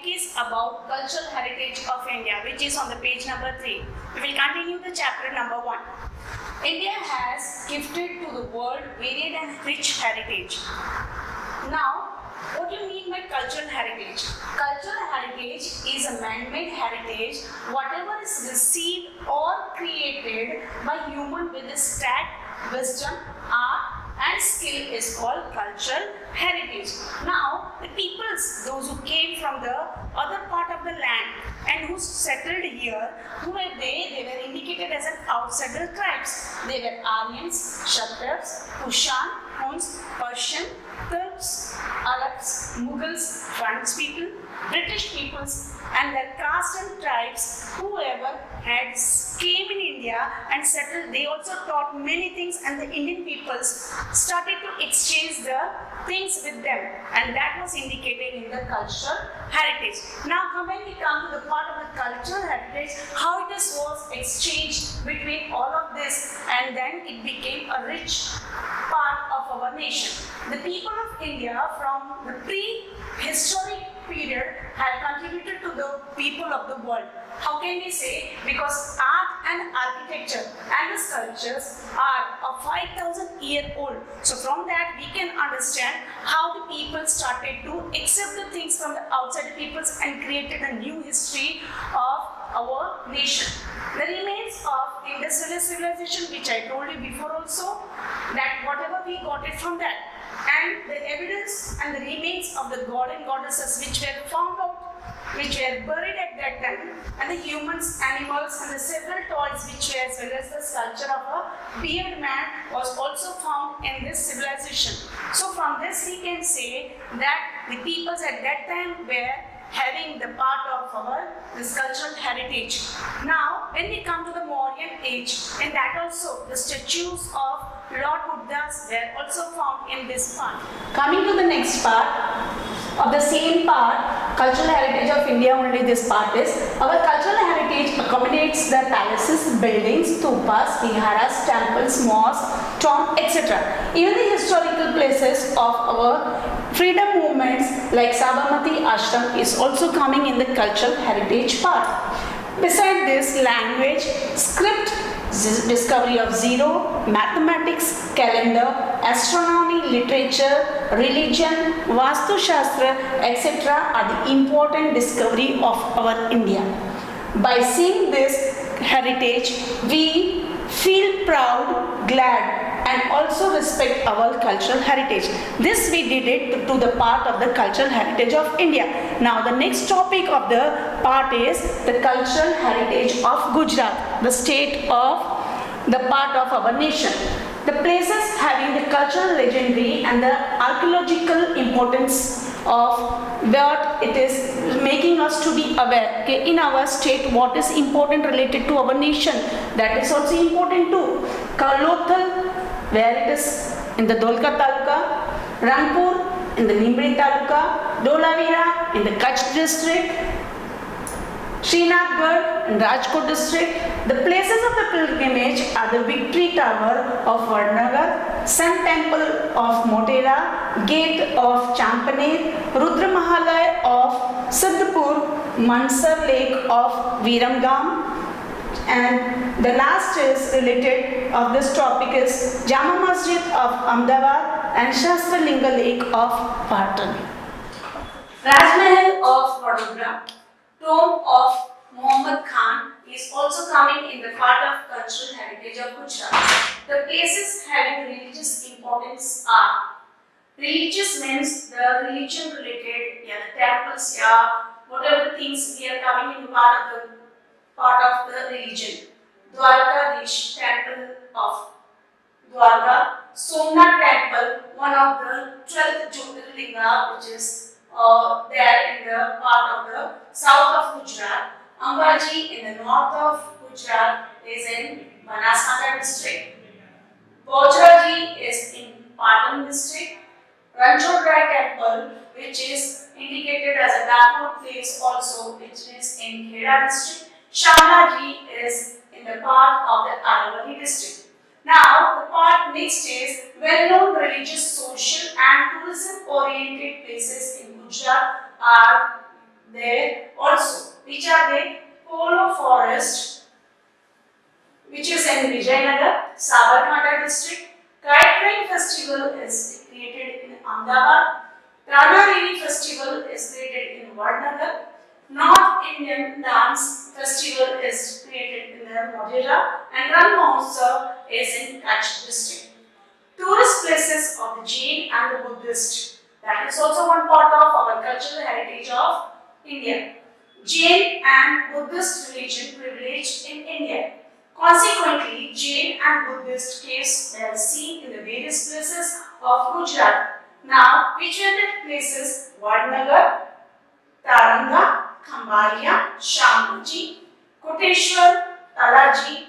is about cultural heritage of India, which is on the page number 3. We will continue the chapter number 1. India has gifted to the world varied and rich heritage. Now, what do you mean by cultural heritage? Cultural heritage is a man-made heritage, whatever is received or created by human with his tact, wisdom, art and skill is called cultural heritage. Now, the peoples, those who came from the other part of the land and who settled here, who were they? They were indicated as an outsider tribes. They were Aryans, Kshatriyas, Kushan, Huns, Persian, Turks, Arabs, Mughals, French people, British peoples and their caste and tribes, whoever had came in India and settled, they also taught many things and the Indian peoples started to exchange the things with them and that was indicated in the cultural heritage. Now when we come to the part of the cultural heritage, how it was exchanged between all of this and then it became a rich part of our nation. The people of India from the prehistoric period have contributed to the people of the world. How can we say? Because art and architecture and the sculptures are of 5,000 years old. So from that we can understand how the people started to accept the things from the outside peoples and created a new history of our nation. The remains of industrial civilization, which I told you before also, that whatever we got it from that, and the evidence and the remains of the god and goddesses which were found out, which were buried at that time, and the humans, animals and the several toys which were, as well as the sculpture of a bearded man was also found in this civilization. So from this we can say that the peoples at that time were having the part of our this cultural heritage. Now when we come to the Mauryan age, in that also the statues of Lord Buddhas were also found in this part. Coming to the next part of the same part, cultural heritage of India, only this part is, our cultural heritage accommodates the palaces, buildings, stupas, viharas, temples, mosques, tomb, etc. Even the historical places of our freedom movements like Sabarmati Ashram is also coming in the cultural heritage part. Beside this, language, script, discovery of zero, mathematics, calendar, astronomy, literature, religion, Vastu Shastra, etc. are the important discovery of our India. By seeing this heritage, we feel proud, glad and also respect our cultural heritage. This we did it to the part of the cultural heritage of India. Now the next topic of the part is the cultural heritage of Gujarat, the state of the part of our nation. The places having the cultural legendary and the archaeological importance of what it is making us to be aware, okay, in our state what is important related to our nation, that is also important too. Lothal, where it is in the Dholka Taluka, Rangpur in the Nimbri Taluka, Dholavira in the Kutch district, Srinathgarh in Rajkot district. The places of the pilgrimage are the Victory Tower of Vadnagar, Sun Temple of Motera, Gate of Champaner, Rudra Mahalaya of Siddhpur, Mansar Lake of Viramgam, and the last is related of this topic is Jama Masjid of Ahmedabad and Shastralinga Lake of Patan. Rajmahal of Vadodara, Tomb of Muhammad Khan is also coming in the part of cultural heritage of Gujarat. The places having religious importance are, religious means the religion related, the temples, whatever the things we are coming in the part of the religion. Dwarkadish temple of Dwarka, Somnath temple, one of the 12th Jyotirlinga, which is there in the part of the south of Gujarat. Ambaji in the north of Gujarat is in Banaskantha district. Bojaji is in Patan district. Ranchodrai temple, which is indicated as a backward place also, which is in Kheda district. Shamlaji is in the part of the Aravalli district. Now, the part next is well-known religious, social and tourism-oriented places in Gujarat are there also. Which are they? Polo Forest, which is in Vijayanagar, Sabarkantha district. Kite Train Festival is created in Ahmedabad. Ranareni Festival is created in Vadnagar. North Indian Dance Festival is created in the Madura, and Ran Mahotsav is in Kutch district. Tourist places of the Jain and the Buddhist. That is also one part of our cultural heritage of India. Jain and Buddhist religion privileged in India. Consequently, Jain and Buddhist caves were seen in the various places of Gujarat. Now, which were the places? Vadnagar, Taranga, Khambhalia, Shamji, Koteshwar, Talaji,